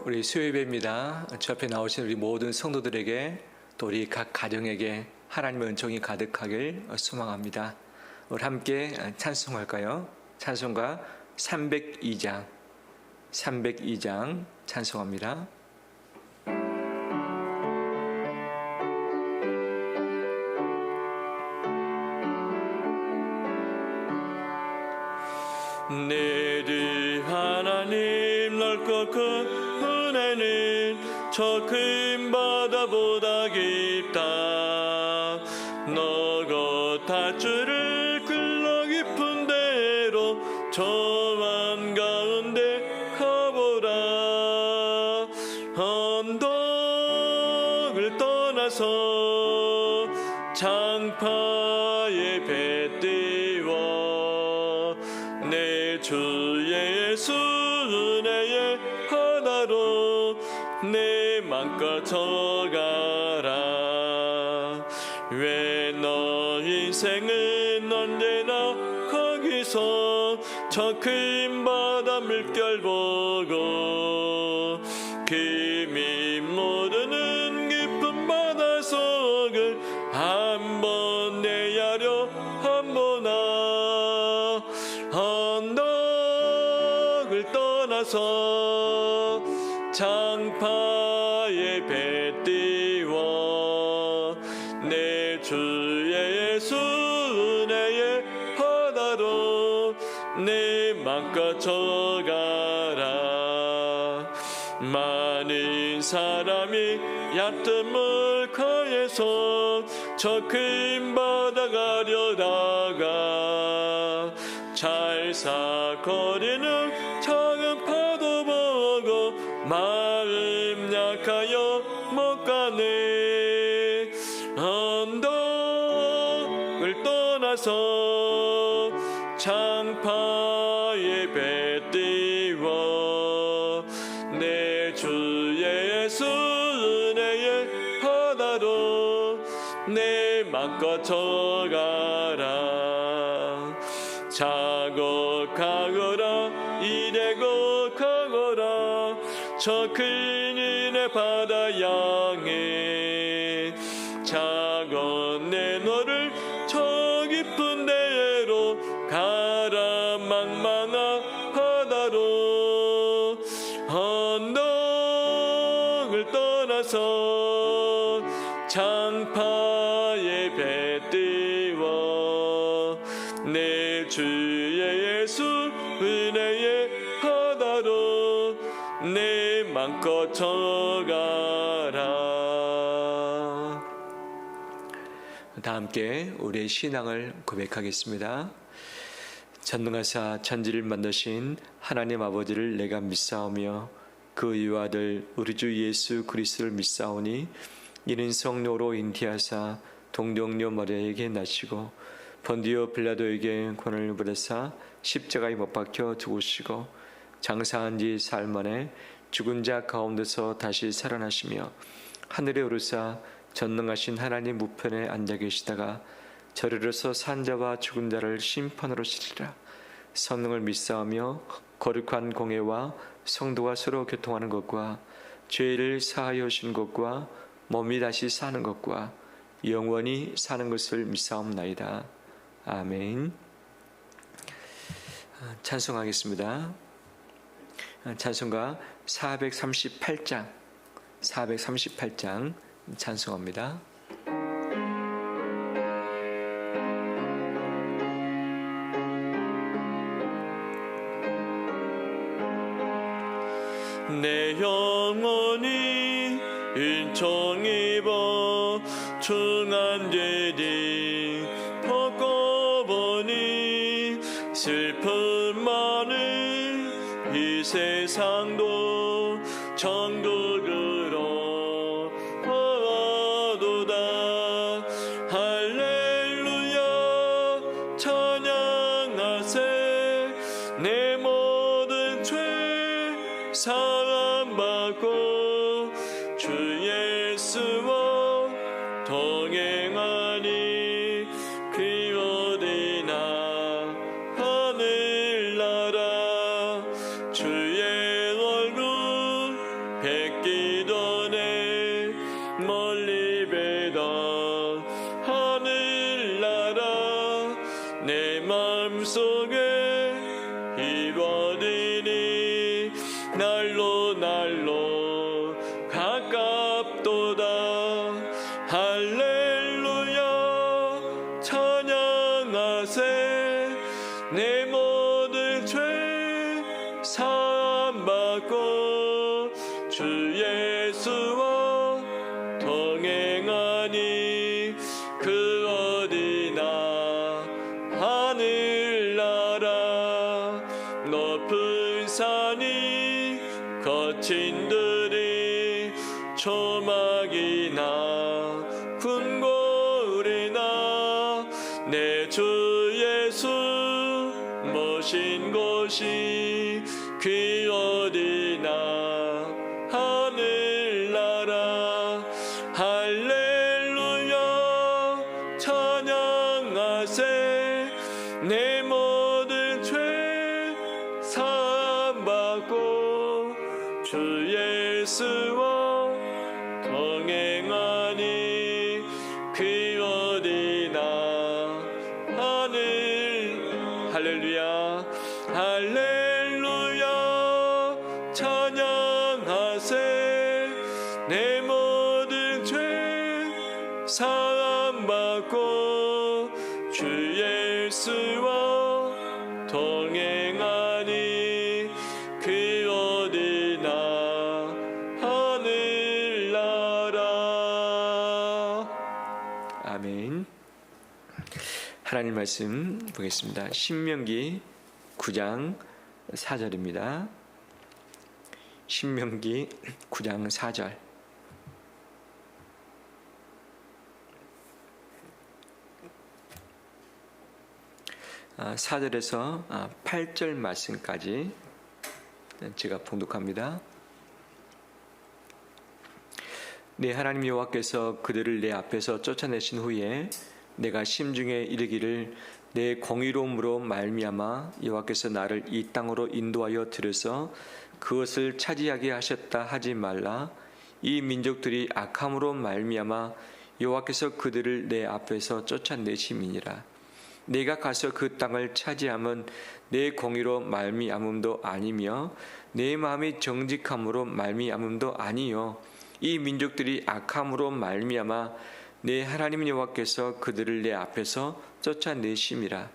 우리 수요예배입니다. 저 앞에 나오신 우리 모든 성도들에게 또 우리 각 가정에게 하나님의 은총이 가득하길 소망합니다. 우리 함께 찬송할까요? 찬송가 302장 찬송합니다. 내리 하나님 넓고 큰 은혜는 저 큰 바다보다 깊다. 너고 탈줄을 끌러 깊은 데로 저 맘 가운데 가보라. 언덕을 떠나서 장파에 배 띄워 내 주 예수 은혜의 바다로 내 맘껏 들어가라. 왜 너 인생은 언제나 거기서 저 큰 바다 물결 보고 김이 모르는 깊은 바닷속을 한번 내야려 한보나. 언덕을 떠나서 장파에 배 띄워 내 주 예수 은혜의 바다로 내 맘껏 들어가라. 많은 사람이 얕은 물가에서 저 큰 바다 가려다가 찰싹거리는 작은 파도 보고 마음 약하여 못 가네. 언덕을 떠나서 장파에 배 띄워 내 주 예수 은혜의 바다로 내 맘껏 들어가라. 자곡하거라 이래고 가거라 저 큰 은혜 바다 향해. 작은 내 너를 저 깊은 데로 가라 망망한 바다로. 언덕을 떠나서 장파에 배 띄워 내 주 예수 은혜의 바다로 내 맘껏 들어가라. 다 함께 우리의 신앙을 고백하겠습니다. 전능하사 천지를 만드신 하나님 아버지를 내가 믿사오며 그 유아들 우리 주 예수 그리스도를 믿사오니 이는 성령으로 잉태하사 동정녀 마리아에게 나시고 본디오 빌라도에게 권한을 받으사 십자가에 못 박혀 죽으시고 장사한 지 사흘 만에 죽은 자 가운데서 다시 살아나시며 하늘에 오르사 전능하신 하나님 우편에 앉아 계시다가 저리로서 산 자와 죽은 자를 심판으로 시리라. 성령을 믿사오며 거룩한 공예와 성도가 서로 교통하는 것과 죄를 사하여 주신 것과 몸이 다시 사는 것과 영원히 사는 것을 믿사옵나이다. 아멘. 찬송하겠습니다. 찬송가 438장 찬송합니다. 내 영혼이 은총 입어 중한 죄를 벗고 보니 슬픔 많은 이 세상도 천국으로 얻도다. 할렐루야 찬양하세. 내 모든 죄 사함받고 주 예수와 동행하니 그 어디나 하늘나라 주의 얼굴 뵙기 전에 멀리 뵈던 하늘나라 내 마음속에 이루어지니 날로 날로 가깝도다. 할렐루야 찬양하세. 내 모든 죄 사함받고 주 예수와 동행하니 그 어디나 하늘나라 높은 산이 거친 들이 초막이나 궁궐이나 내 주 예수 모신 곳이 그 어디나 하늘나라. 할렐루야 찬양하세. 내 모든 죄 사함받고 주 예수와 동행하니 그 어디나 하늘. 할렐루야 할렐루야 찬양하세. 내 모든 죄 사함받고 주 예수와 동행하니 그 어디나 하늘나라. 아멘. 하나님 말씀 보겠습니다. 신명기 9장 4절입니다. 신명기 9장 4절. 아, 4절에서 8절 말씀까지 제가 봉독합니다. 내 하나님 여호와께서 그들을 내 앞에서 쫓아내신 후에 내가 심중에 이르기를 내 공의로움으로 말미암아 여호와께서 나를 이 땅으로 인도하여 들여서 그것을 차지하게 하셨다 하지 말라. 이 민족들이 악함으로 말미암아 여호와께서 그들을 내 앞에서 쫓아내심이니라. 내가 가서 그 땅을 차지함은 내 공의로 말미암음도 아니며 내 마음이 정직함으로 말미암음도 아니요 이 민족들이 악함으로 말미암아 내 하나님 여호와께서 그들을 내 앞에서 쫓아내심이라.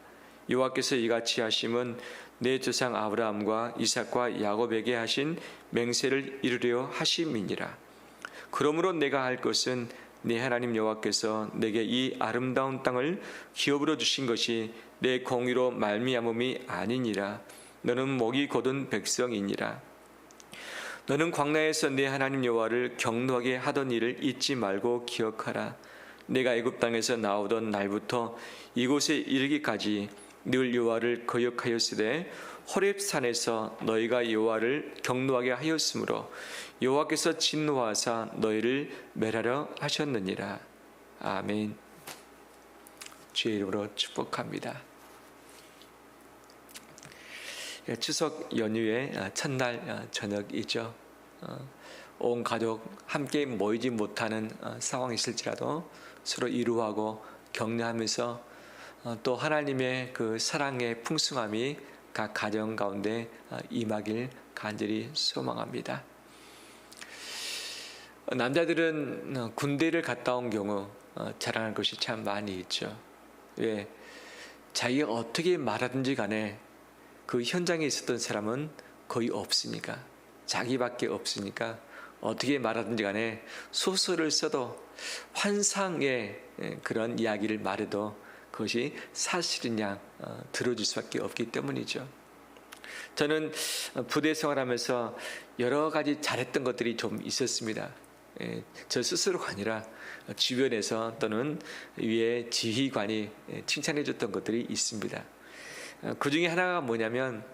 여호와께서 이같이 하심은 내 조상 아브라함과 이삭과 야곱에게 하신 맹세를 이루려 하심이니라. 그러므로 내가 할 것은 내 하나님 여호와께서 내게 이 아름다운 땅을 기업으로 주신 것이 내 공의로 말미암음이 아니니라. 너는 목이 곧은 백성이니라. 너는 광야에서 내 하나님 여호와를 경노하게 하던 일을 잊지 말고 기억하라. 내가 애굽 땅에서 나오던 날부터 이곳에 이르기까지 늘 여호와를 거역하였으되 호렙산에서 너희가 여호와를 경노하게 하였으므로 여호와께서 진노하사 너희를 멸하려 하셨느니라. 아멘. 주의 이름으로 축복합니다. 추석 연휴의 첫날 저녁이죠. 온 가족 함께 모이지 못하는 상황이 있을지라도 서로 이루하고 격려하면서 또 하나님의 그 사랑의 풍성함이 각 가정 가운데 임하길 간절히 소망합니다. 남자들은 군대를 갔다 온 경우 자랑할 것이 참 많이 있죠. 왜? 자기가 어떻게 말하든지 간에 그 현장에 있었던 사람은 거의 없으니까, 자기밖에 없으니까 어떻게 말하든지 간에 소설을 써도 환상의 그런 이야기를 말해도 그것이 사실인 양 들어줄 수밖에 없기 때문이죠. 저는 부대 생활하면서 여러 가지 잘했던 것들이 좀 있었습니다. 저 스스로가 아니라 주변에서 또는 위에 지휘관이 칭찬해 줬던 것들이 있습니다. 그 중에 하나가 뭐냐면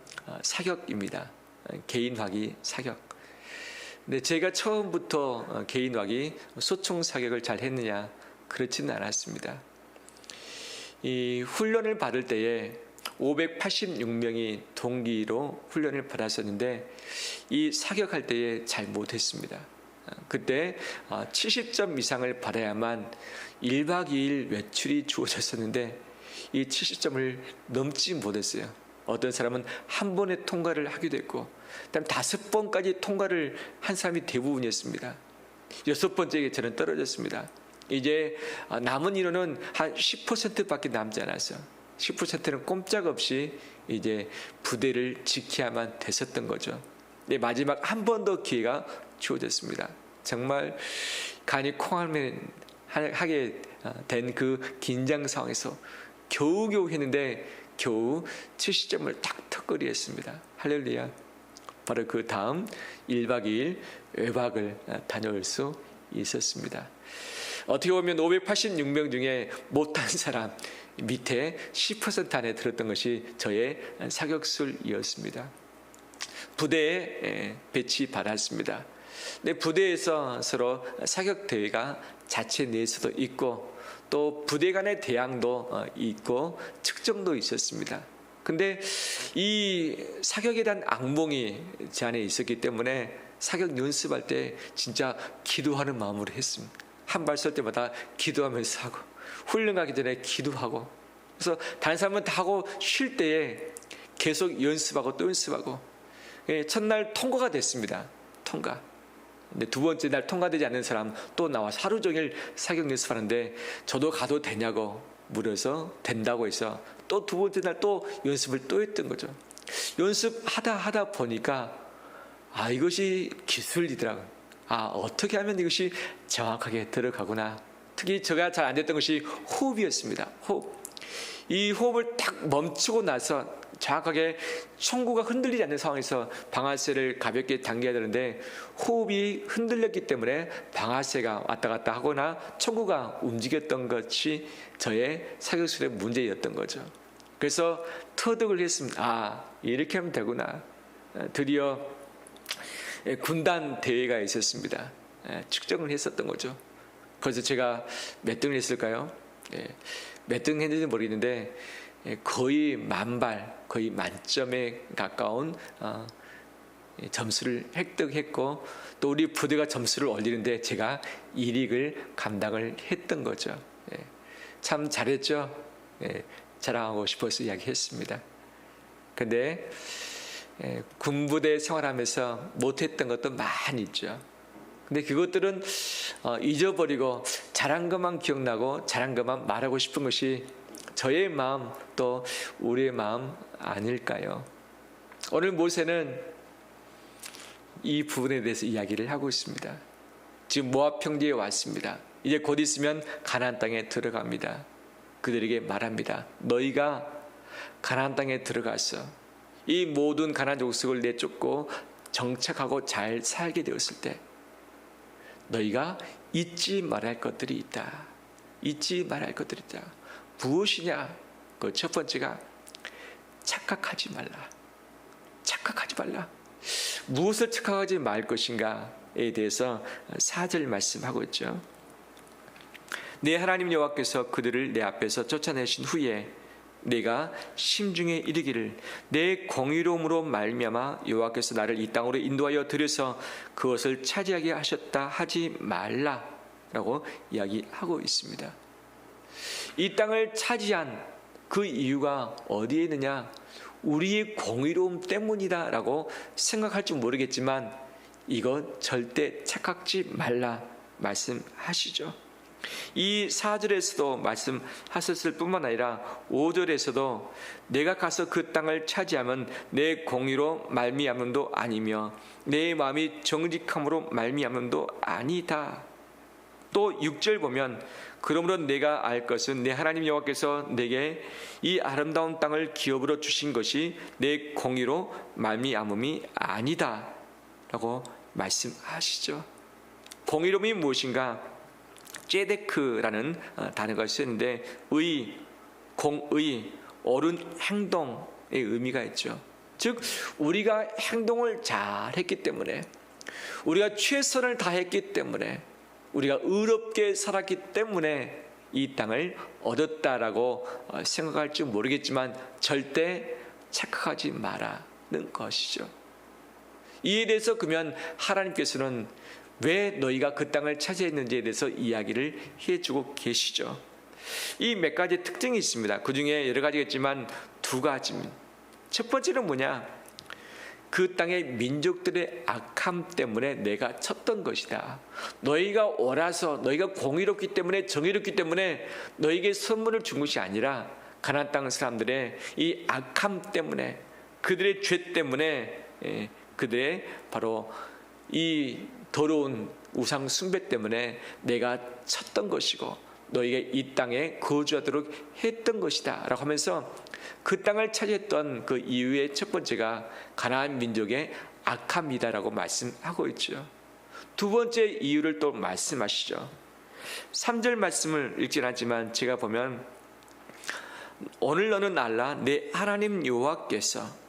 사격입니다. 개인화기 사격. 근데 제가 처음부터 개인화기 소총 사격을 잘 했느냐? 그렇지는 않았습니다. 이 훈련을 받을 때에 586명이 동기로 훈련을 받았었는데 이 사격할 때에 잘 못했습니다. 그때 70점 이상을 받아야만 1박 2일 외출이 주어졌었는데 이 70점을 넘지 못했어요. 어떤 사람은 한 번에 통과를 하기도 했고, 그다음 5번까지 통과를 한 사람이 대부분이었습니다. 6번째에 저는 떨어졌습니다. 이제 남은 인원은 한 10%밖에 남지 않았어요. 10%는 꼼짝없이 이제 부대를 지켜야만 됐었던 거죠. 마지막 한 번 더 기회가 주어졌습니다. 정말 간이 콩알면 하게 된 그 긴장 상황에서 겨우겨우 했는데 겨우 70점을 탁턱거리 했습니다. 할렐루야. 바로 그 다음 1박 2일 외박을 다녀올 수 있었습니다. 어떻게 보면 586명 중에 못한 사람 밑에 10% 안에 들었던 것이 저의 사격술이었습니다. 부대에 배치받았습니다. 근데 부대에서 서로 사격 대회가 자체 내에서도 있고 또 부대 간의 대항도 있고 측정도 있었습니다. 근데 이 사격에 대한 악몽이 제 안에 있었기 때문에 사격 연습할 때 진짜 기도하는 마음으로 했습니다. 한 발 쏠 때마다 기도하면서 하고, 훈련 가기 전에 기도하고, 그래서 다른 사람은 다 하고 쉴 때에 계속 연습하고 또 연습하고, 첫날 통과가 됐습니다. 통과. 근데 두 번째 날 통과되지 않는 사람 또 나와서 하루 종일 사격 연습하는데 저도 가도 되냐고 물어서 된다고 해서 또 두 번째 날 또 연습을 또 했던 거죠. 연습하다 보니까 이것이 기술이더라고요. 어떻게 하면 이것이 정확하게 들어가구나. 특히 제가 잘 안 됐던 것이 호흡이었습니다. 호흡. 이 호흡을 딱 멈추고 나서 정확하게 총구가 흔들리지 않는 상황에서 방아쇠를 가볍게 당겨야 되는데 호흡이 흔들렸기 때문에 방아쇠가 왔다 갔다 하거나 총구가 움직였던 것이 저의 사격술의 문제였던 거죠. 그래서 터득을 했습니다. 이렇게 하면 되구나. 드디어 군단 대회가 있었습니다. 측정을 했었던 거죠. 그래서 제가 몇 등을 했을까요? 몇 등 했는지 모르겠는데 거의 만발, 거의 만점에 가까운 점수를 획득했고 또 우리 부대가 점수를 올리는데 제가 1위를 감당을 했던 거죠. 참 잘했죠. 자랑하고 싶어서 이야기했습니다. 근데 군부대 생활하면서 못했던 것도 많이 있죠. 근데 그것들은 잊어버리고 잘한 것만 기억나고 잘한 것만 말하고 싶은 것이 저의 마음 또 우리의 마음 아닐까요? 오늘 모세는 이 부분에 대해서 이야기를 하고 있습니다. 지금 모압 평지에 왔습니다. 이제 곧 있으면 가나안 땅에 들어갑니다. 그들에게 말합니다. 너희가 가나안 땅에 들어가서 이 모든 가나안 족속을 내쫓고 정착하고 잘 살게 되었을 때 너희가 잊지 말할 것들이 있다. 잊지 말할 것들이 있다. 무엇이냐? 그 첫 번째가 착각하지 말라. 착각하지 말라. 무엇을 착각하지 말 것인가에 대해서 4절 말씀하고 있죠. 내 하나님 여호와께서 그들을 내 앞에서 쫓아내신 후에 내가 심중에 이르기를 내 공의로움으로 말미암아 여호와께서 나를 이 땅으로 인도하여 들여서 그것을 차지하게 하셨다 하지 말라라고 이야기하고 있습니다. 이 땅을 차지한 그 이유가 어디에 있느냐? 우리의 공의로움 때문이다라고 생각할지 모르겠지만 이건 절대 착각지 말라 말씀하시죠. 이 4절에서도 말씀하셨을 뿐만 아니라 5절에서도 내가 가서 그 땅을 차지하면 내 공의로 말미암음도 아니며 내 마음이 정직함으로 말미암음도 아니다. 또 6절 보면 그러므로 내가 알 것은 내 하나님 여호와께서 내게 이 아름다운 땅을 기업으로 주신 것이 내 공의로 말미암음이 아니다 라고 말씀하시죠. 공의로움이 무엇인가? 제데크라는 단어가 쓰였는데 의, 공의, 옳은 행동의 의미가 있죠. 즉 우리가 행동을 잘했기 때문에 우리가 최선을 다했기 때문에 우리가 의롭게 살았기 때문에 이 땅을 얻었다라고 생각할지 모르겠지만 절대 착각하지 말라는 것이죠. 이에 대해서 그러면 하나님께서는 왜 너희가 그 땅을 차지했는지에 대해서 이야기를 해주고 계시죠. 이 몇 가지 특징이 있습니다. 그 중에 여러 가지겠지만 두 가지. 첫 번째는 뭐냐? 그 땅의 민족들의 악함 때문에 내가 쳤던 것이다. 너희가 옳아서 너희가 공의롭기 때문에 정의롭기 때문에 너희에게 선물을 준 것이 아니라 가나안 땅 사람들의 이 악함 때문에 그들의 죄 때문에 그들의 바로 이 더러운 우상 숭배 때문에 내가 쳤던 것이고 너희가 이 땅에 거주하도록 했던 것이다 라고 하면서 그 땅을 차지했던 그 이유의 첫 번째가 가나안 민족의 악함이다라고 말씀하고 있죠. 두 번째 이유를 또 말씀하시죠. 3절 말씀을 읽진 않지만 제가 보면 오늘 너는 알라 내 하나님 여호와께서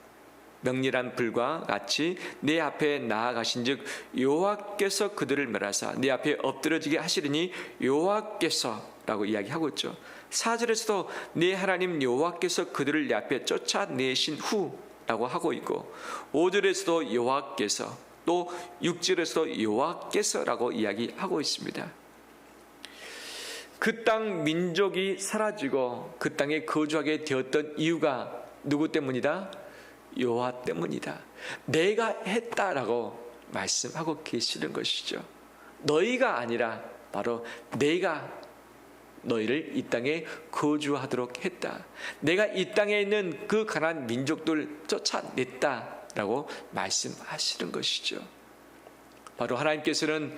명렬한 불과 같이 내 앞에 나아가신즉 여호와께서 그들을 멸하사 내 앞에 엎드러지게 하시리니 여호와께서라고 이야기하고 있죠. 4절에서도 내 하나님 여호와께서 그들을 내 앞에 쫓아내신 후라고 하고 있고 5절에서도 여호와께서 또 6절에서도 여호와께서라고 이야기하고 있습니다. 그 땅 민족이 사라지고 그 땅에 거주하게 되었던 이유가 누구 때문이다? 여호와 때문이다. 내가 했다라고 말씀하고 계시는 것이죠. 너희가 아니라 바로 내가 너희를 이 땅에 거주하도록 했다. 내가 이 땅에 있는 그 가나안 민족들 쫓아냈다라고 말씀하시는 것이죠. 바로 하나님께서는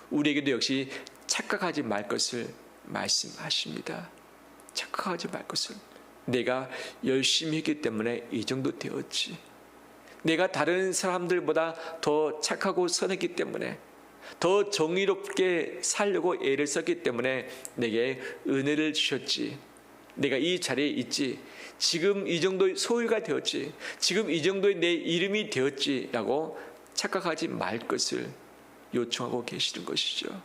우리에게도 역시 착각하지 말 것을 말씀하십니다. 착각하지 말 것을. 내가 열심히 했기 때문에 이 정도 되었지. 내가 다른 사람들보다 더 착하고 선했기 때문에 더 정의롭게 살려고 애를 썼기 때문에 내게 은혜를 주셨지. 내가 이 자리에 있지. 지금 이 정도의 소유가 되었지. 지금 이 정도의 내 이름이 되었지 라고 착각하지 말 것을 요청하고 계시는 것이죠.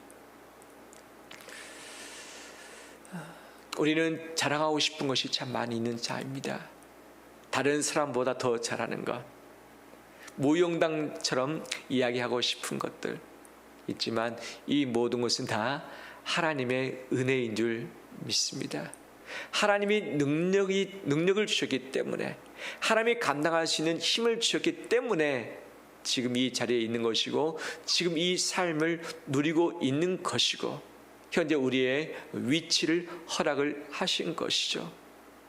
우리는 자랑하고 싶은 것이 참 많이 있는 자입니다. 다른 사람보다 더 잘하는 것, 모욕당처럼 이야기하고 싶은 것들 있지만 이 모든 것은 다 하나님의 은혜인 줄 믿습니다. 하나님이 능력을 주셨기 때문에 하나님이 감당할 수 있는 힘을 주셨기 때문에 지금 이 자리에 있는 것이고 지금 이 삶을 누리고 있는 것이고 현재 우리의 위치를 허락을 하신 것이죠.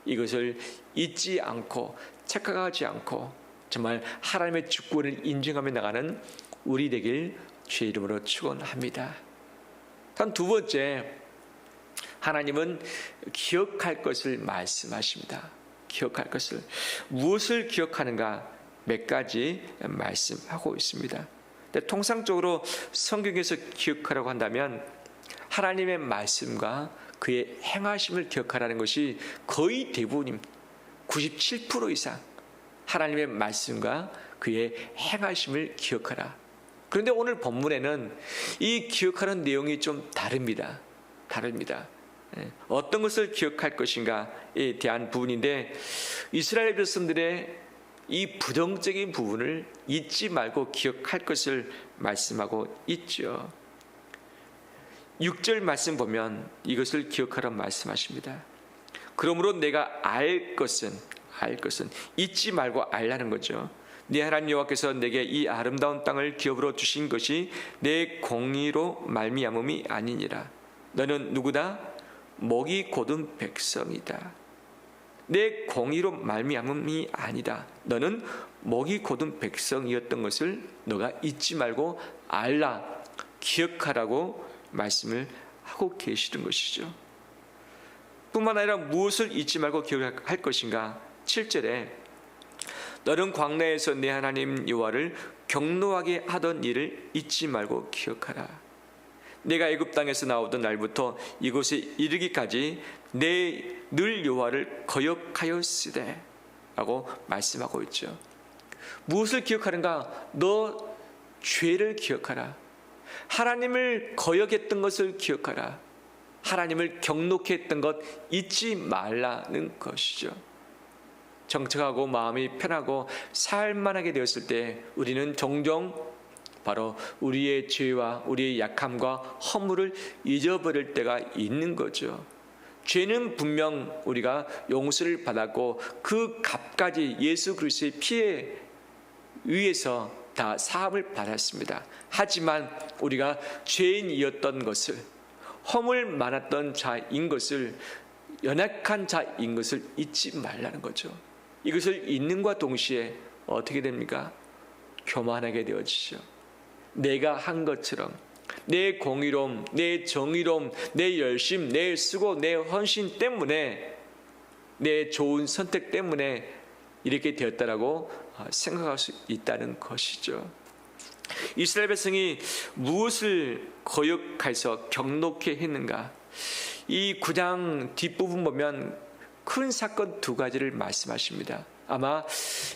이것을 잊지 않고 착각하지 않고 정말 하나님의 주권을 인정하며 나가는 우리 되길 주의 이름으로 축원합니다. 다음 두 번째, 하나님은 기억할 것을 말씀하십니다. 기억할 것을. 무엇을 기억하는가 몇 가지 말씀하고 있습니다. 근데 통상적으로 성경에서 기억하라고 한다면 하나님의 말씀과 그의 행하심을 기억하라는 것이 거의 대부분 97% 이상 하나님의 말씀과 그의 행하심을 기억하라. 그런데 오늘 본문에는 이 기억하는 내용이 좀 다릅니다. 어떤 것을 기억할 것인가에 대한 부분인데 이스라엘 백성들의 이 부정적인 부분을 잊지 말고 기억할 것을 말씀하고 있죠. 6절 말씀 보면 이것을 기억하라고 말씀하십니다. 그러므로 내가 알 것은 잊지 말고 알라는 거죠. 네 하나님 여호와께서 내게 이 아름다운 땅을 기업으로 주신 것이 내 공의로 말미암음이 아니니라. 너는 누구다? 목이 곧은 백성이다. 내 공의로 말미암음이 아니다. 너는 목이 곧은 백성이었던 것을 너가 잊지 말고 알라, 기억하라고 말씀을 하고 계시는 것이죠. 뿐만 아니라 무엇을 잊지 말고 기억할 것인가? 7절에 너는 광야에서 내 하나님 여호와를 경노하게 하던 일을 잊지 말고 기억하라. 내가 애굽 땅에서 나오던 날부터 이곳에 이르기까지 내 늘 여호와를 거역하였으되 라고 말씀하고 있죠. 무엇을 기억하는가? 너 죄를 기억하라. 하나님을 거역했던 것을 기억하라. 하나님을 경록히 했던 것 잊지 말라는 것이죠. 정착하고 마음이 편하고 살만하게 되었을 때 우리는 종종 바로 우리의 죄와 우리의 약함과 허물을 잊어버릴 때가 있는 거죠. 죄는 분명 우리가 용서를 받았고 그 값까지 예수 그리스도의 피에 의해서 다 사함을 받았습니다. 하지만 우리가 죄인이었던 것을, 허물 많았던 자인 것을, 연약한 자인 것을 잊지 말라는 거죠. 이것을 잊는과 동시에 어떻게 됩니까? 교만하게 되어지죠. 내가 한 것처럼 내 공의로움, 내 정의로움, 내 열심, 내 수고, 내 헌신 때문에, 내 좋은 선택 때문에 이렇게 되었다라고 생각할 수 있다는 것이죠. 이스라엘 백성이 무엇을 거역해서 경록히 했는가? 이 9장 뒷부분 보면 큰 사건 두 가지를 말씀하십니다. 아마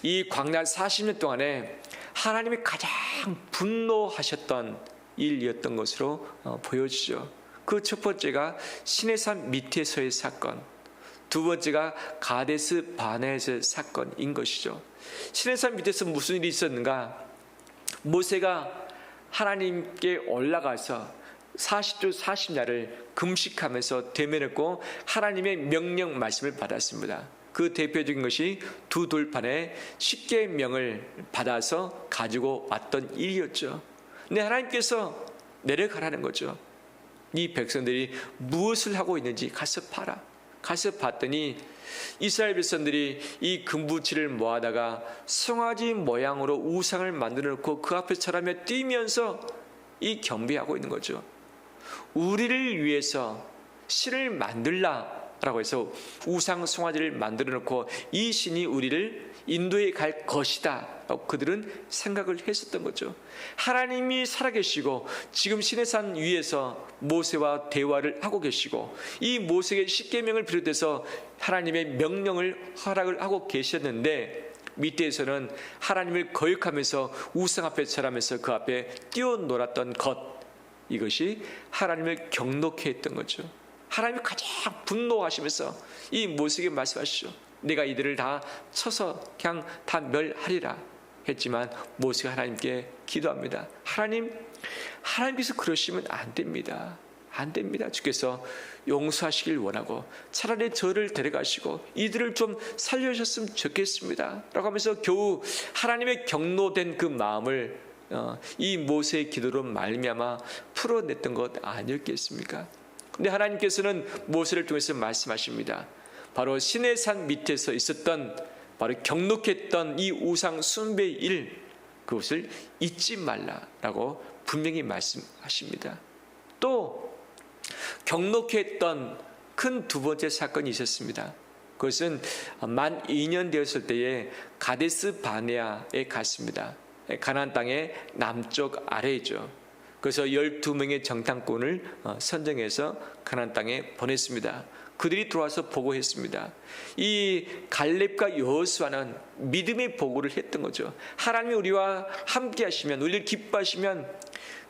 이 광야 40년 동안에 하나님이 가장 분노하셨던 일이었던 것으로 보여지죠. 그 첫 번째가 시내산 밑에서의 사건, 두 번째가 가데스 바네아에서의 사건인 것이죠. 시내산 밑에서 무슨 일이 있었는가? 모세가 하나님께 올라가서 40주 40야를 금식하면서 대면했고 하나님의 명령 말씀을 받았습니다. 그 대표적인 것이 두 돌판에 십계명을 받아서 가지고 왔던 일이었죠. 근데 하나님께서 내려가라는 거죠. 이 백성들이 무엇을 하고 있는지 가서 봐라. 가서 봤더니 이스라엘 백성들이 이 금부치를 모아다가 송아지 모양으로 우상을 만들어 놓고 그 앞에 서라며 뛰면서 이 경배하고 있는 거죠. 우리를 위해서 신을 만들라라고 해서 우상 송아지를 만들어 놓고 이 신이 우리를 인도에 갈 것이다 라고 그들은 생각을 했었던 거죠. 하나님이 살아계시고 지금 시내산 위에서 모세와 대화를 하고 계시고 이 모세의 십계명을 비롯해서 하나님의 명령을 허락을 하고 계셨는데 밑에서는 하나님을 거역하면서 우상 앞에 절하면서 그 앞에 뛰어놀았던 것, 이것이 하나님을 경록히 했던 거죠. 하나님이 가장 분노하시면서 이 모세에게 말씀하시죠. 내가 이들을 다 쳐서 그냥 다 멸하리라 했지만 모세가 하나님께 기도합니다. 하나님께서 그러시면 안 됩니다. 안 됩니다. 주께서 용서하시길 원하고 차라리 저를 데려가시고 이들을 좀 살려주셨으면 좋겠습니다 라고 하면서 겨우 하나님의 경노된 그 마음을 이 모세의 기도로 말미암아 풀어냈던 것 아니었겠습니까? 근데 하나님께서는 모세를 통해서 말씀하십니다. 바로 시내산 밑에서 있었던 바로 경록했던 이 우상 숭배의 일, 그것을 잊지 말라라고 분명히 말씀하십니다. 또 경록했던 큰 두 번째 사건이 있었습니다. 그것은 만 2년 되었을 때에 가데스 바네아에 갔습니다. 가나안 땅의 남쪽 아래이죠. 그래서 12명의 정탐꾼을 선정해서 가나안 땅에 보냈습니다. 그들이 들어와서 보고했습니다. 이 갈렙과 여호수아는 믿음의 보고를 했던 거죠. 하나님이 우리와 함께 하시면, 우리를 기뻐하시면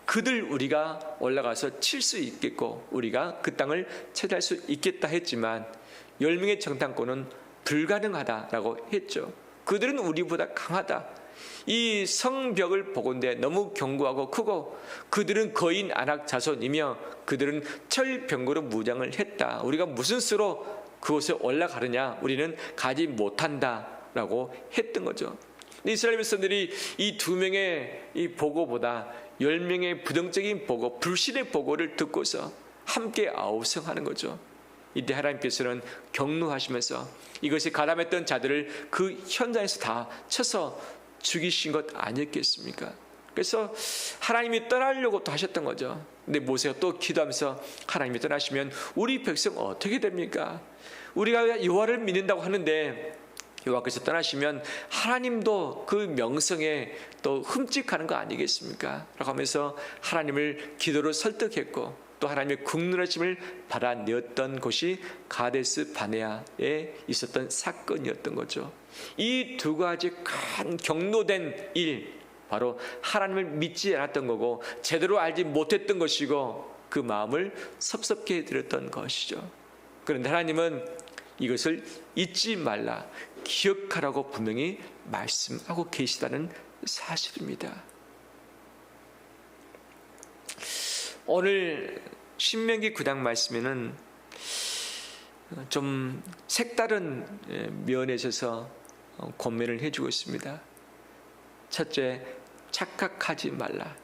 그들 우리가 올라가서 칠 수 있겠고 우리가 그 땅을 차지할 수 있겠다 했지만 10명의 정탐꾼은 불가능하다라고 했죠. 그들은 우리보다 강하다. 이 성벽을 보건대 너무 견고하고 크고 그들은 거인 안악 자손이며 그들은 철병거로 무장을 했다. 우리가 무슨 수로 그곳에 올라가느냐, 우리는 가지 못한다라고 했던 거죠. 이스라엘 백성들이 이 2명의 이 보고보다 10명의 부정적인 보고, 불신의 보고를 듣고서 함께 아우성하는 거죠. 이때 하나님께서는 격노하시면서 이것이 가담했던 자들을 그 현장에서 다 쳐서 죽이신 것 아니었겠습니까? 그래서 하나님이 떠나려고 또 하셨던 거죠. 근데 모세가 또 기도하면서 하나님이 떠나시면 우리 백성 어떻게 됩니까? 우리가 여호와를 믿는다고 하는데 여호와께서 떠나시면 하나님도 그 명성에 또 흠집하는 거 아니겠습니까? 라고 하면서 하나님을 기도로 설득했고 또 하나님의 국률하심을 받아내었던 곳이 가데스 바네아에 있었던 사건이었던 거죠. 이 두 가지 큰 경로된 일, 바로 하나님을 믿지 않았던 거고 제대로 알지 못했던 것이고 그 마음을 섭섭게 해드렸던 것이죠. 그런데 하나님은 이것을 잊지 말라, 기억하라고 분명히 말씀하고 계시다는 사실입니다. 오늘 신명기 9장 말씀에는 좀 색다른 면에 있어서 권면을 해주고 있습니다. 첫째, 착각하지 말라.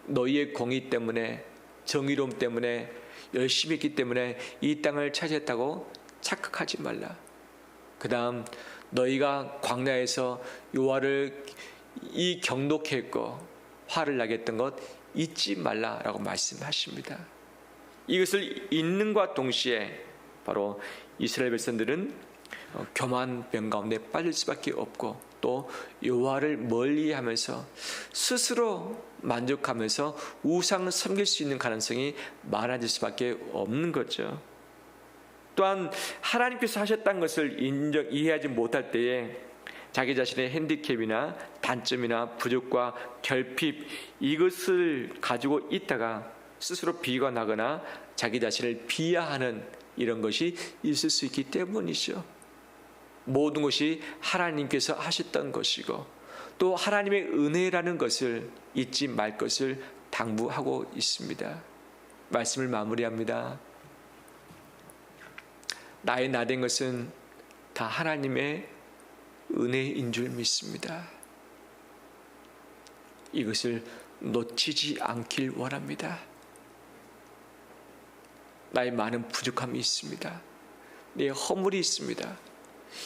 너희의 공의 때문에, 정의로움 때문에, 열심히 했기 때문에 이 땅을 차지했다고 착각하지 말라. 그 다음, 너희가 광야에서 여호와를 이 경독케 했고 화를 나게 했던 것 잊지 말라라고 말씀하십니다. 이것을 잊는과 동시에 바로 이스라엘 백성들은 교만 병 가운데 빠질 수밖에 없고, 또 여호와를 멀리하면서 스스로 만족하면서 우상을 섬길 수 있는 가능성이 많아질 수밖에 없는 거죠. 또한 하나님께서 하셨다는 것을 이해하지 못할 때에 자기 자신의 핸디캡이나 단점이나 부족과 결핍, 이것을 가지고 있다가 스스로 비가 나거나 자기 자신을 비하하는 이런 것이 있을 수 있기 때문이죠. 모든 것이 하나님께서 하셨던 것이고, 또 하나님의 은혜라는 것을 잊지 말 것을 당부하고 있습니다. 말씀을 마무리합니다. 나의 나된 것은 다 하나님의 은혜인 줄 믿습니다. 이것을 놓치지 않길 원합니다. 나의 많은 부족함이 있습니다. 내 허물이 있습니다.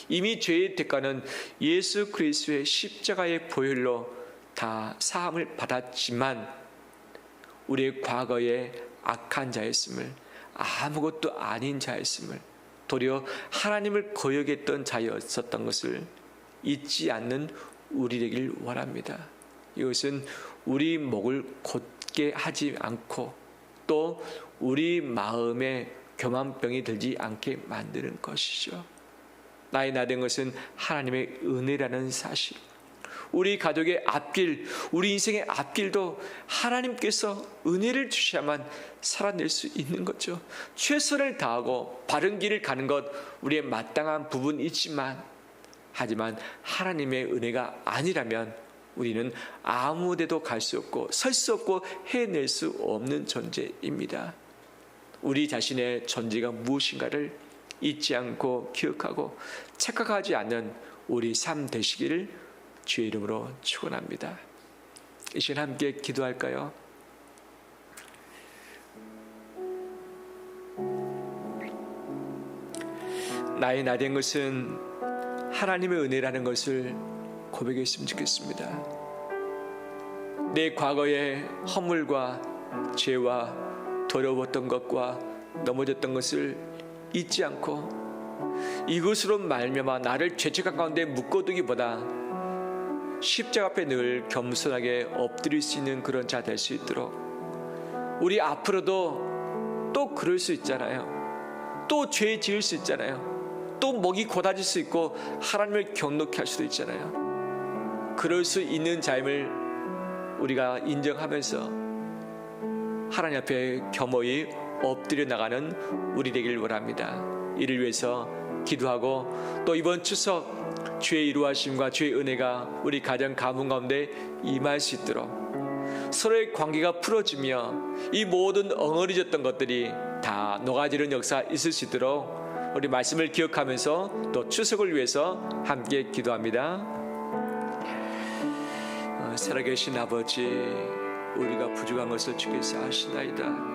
이미 죄의 대가는 예수 그리스도의 십자가의 보혈로 다 사함을 받았지만, 우리의 과거의 악한 자였음을, 아무것도 아닌 자였음을, 도리어 하나님을 거역했던 자였었던 것을 잊지 않는 우리 되길 원합니다. 이것은 우리 목을 곧게 하지 않고, 또 우리 마음에 교만병이 들지 않게 만드는 것이죠. 나의 나된 것은 하나님의 은혜라는 사실, 우리 가족의 앞길, 우리 인생의 앞길도 하나님께서 은혜를 주셔야만 살아낼 수 있는 거죠. 최선을 다하고 바른 길을 가는 것, 우리의 마땅한 부분이 있지만, 하지만 하나님의 은혜가 아니라면 우리는 아무 데도 갈 수 없고 설 수 없고 해낼 수 없는 존재입니다. 우리 자신의 존재가 무엇인가를 잊지 않고 기억하고 착각하지 않는 우리 삶 되시기를 주의 이름으로 축원합니다. 이 시간 함께 기도할까요? 나의 나된 것은 하나님의 은혜라는 것을 고백했으면 좋겠습니다. 내 과거의 허물과 죄와 더러웠던 것과 넘어졌던 것을 잊지 않고, 이것으로 말미암아 나를 죄책감 가운데 묶어두기보다 십자가 앞에 늘 겸손하게 엎드릴 수 있는 그런 자 될 수 있도록, 우리 앞으로도 또 그럴 수 있잖아요. 또 죄 지을 수 있잖아요. 또 목이 곧아질 수 있고 하나님을 경노케 할 수도 있잖아요. 그럴 수 있는 자임을 우리가 인정하면서 하나님 앞에 겸허히 엎드려 나가는 우리 되길 원합니다. 이를 위해서 기도하고, 또 이번 추석 주의 이루하심과 주의 은혜가 우리 가정 가문 가운데 임할 수 있도록, 서로의 관계가 풀어지며 이 모든 엉어리졌던 것들이 다 녹아지는 역사 있을 수 있도록 우리 말씀을 기억하면서 또 추석을 위해서 함께 기도합니다. 살아계신 아버지, 우리가 부족한 것을 주께서 아시나이다.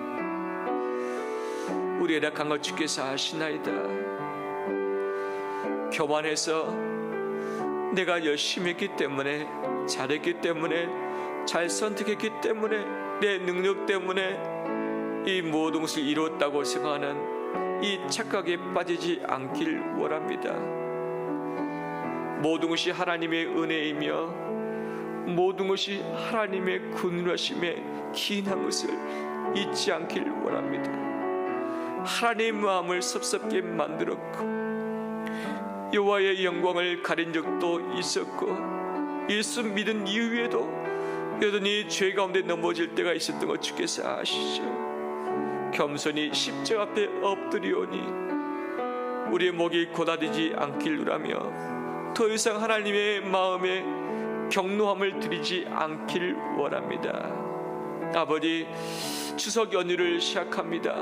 우리 연약한 것 주께서 아시나이다. 교만해서 내가 열심히 했기 때문에, 잘했기 때문에, 잘 선택했기 때문에, 내 능력 때문에 이 모든 것을 이뤘다고 생각하는 이 착각에 빠지지 않길 원합니다. 모든 것이 하나님의 은혜이며 모든 것이 하나님의 군하심에 기인한 것을 잊지 않길 원합니다. 하나님의 마음을 섭섭게 만들었고 여호와의 영광을 가린 적도 있었고, 예수 믿은 이후에도 여전히 죄 가운데 넘어질 때가 있었던 것 주께서 아시죠. 겸손히 십자가 앞에 엎드리오니 우리의 목이 고다지지 않길루라며 더 이상 하나님의 마음에 경노함을 드리지 않길 원합니다. 아버지, 추석 연휴를 시작합니다.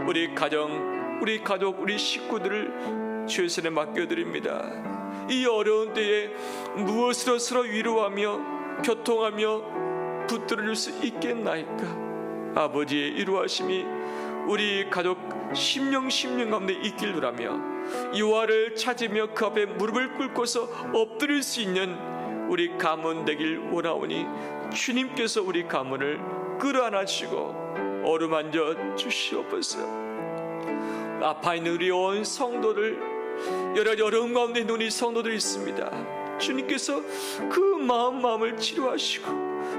우리 가정, 우리 가족, 우리 식구들을 주의 손에 맡겨드립니다. 이 어려운 때에 무엇으로 서로 위로하며 교통하며 붙들어줄 수 있겠나이까. 아버지의 이루하심이 우리 가족 심령 가운데 있길루라며 여호와를 찾으며 그 앞에 무릎을 꿇고서 엎드릴 수 있는 우리 가문 되길 원하오니 주님께서 우리 가문을 끌어안아주시고 어루만져 주시옵소서. 아파 있는 우리 온 성도들, 여러 가지 어려움 가운데 있는 우리 성도들이 있습니다. 주님께서 그 마음을 치료하시고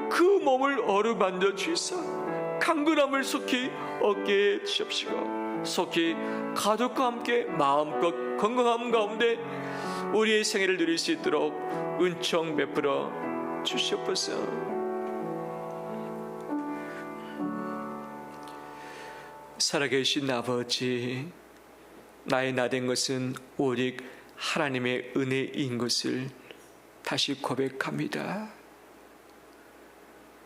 그 몸을 어루만져 주시사 강건함을 속히 얻게 해 주십시고, 속히 가족과 함께 마음껏 건강함 가운데 우리의 생애를 누릴 수 있도록 은총 베풀어 주시옵소서. 살아계신 아버지, 나의 나된 것은 오직 하나님의 은혜인 것을 다시 고백합니다.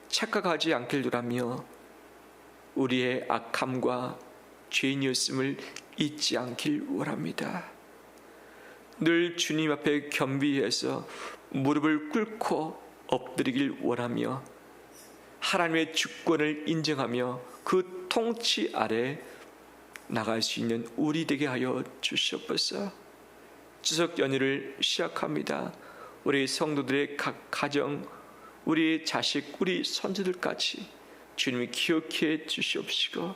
착각하지 않길루라며 우리의 악함과 죄인이었음을 잊지 않길 원합니다. 늘 주님 앞에 겸비해서 무릎을 꿇고 엎드리길 원하며 하나님의 주권을 인정하며 그 통치 아래 나갈 수 있는 우리 되게 하여 주시옵소서. 추석 연휴를 시작합니다. 우리 성도들의 각 가정, 우리 자식, 우리 손주들까지 주님이 기억해 주시옵시고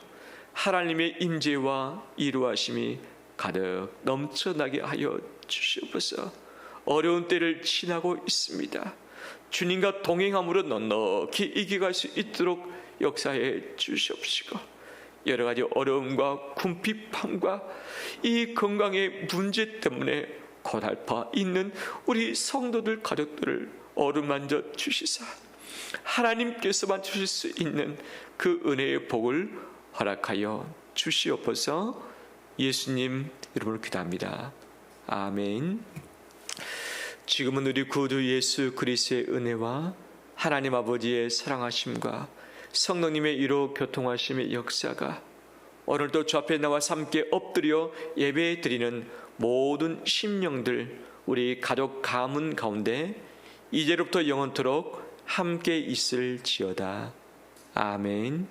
하나님의 임재와 이루하심이 가득 넘쳐나게 하여 주시옵소서. 어려운 때를 지나고 있습니다. 주님과 동행함으로 넉넉히 이겨갈 수 있도록 역사해 주시옵시고 여러 가지 어려움과 궁핍함과 이 건강의 문제 때문에 고달파 있는 우리 성도들 가족들을 어루만져 주시사 하나님께서만 주실 수 있는 그 은혜의 복을 허락하여 주시옵소서. 예수님 이름으로 기도합니다. 아멘. 지금은 우리 구주 예수 그리스도의 은혜와 하나님 아버지의 사랑하심과 성령님의 이로 교통하심의 역사가 오늘도 주 앞에 나와 함께 엎드려 예배 드리는 모든 심령들, 우리 가족 가문 가운데 이제로부터 영원토록 함께 있을지어다. 아멘.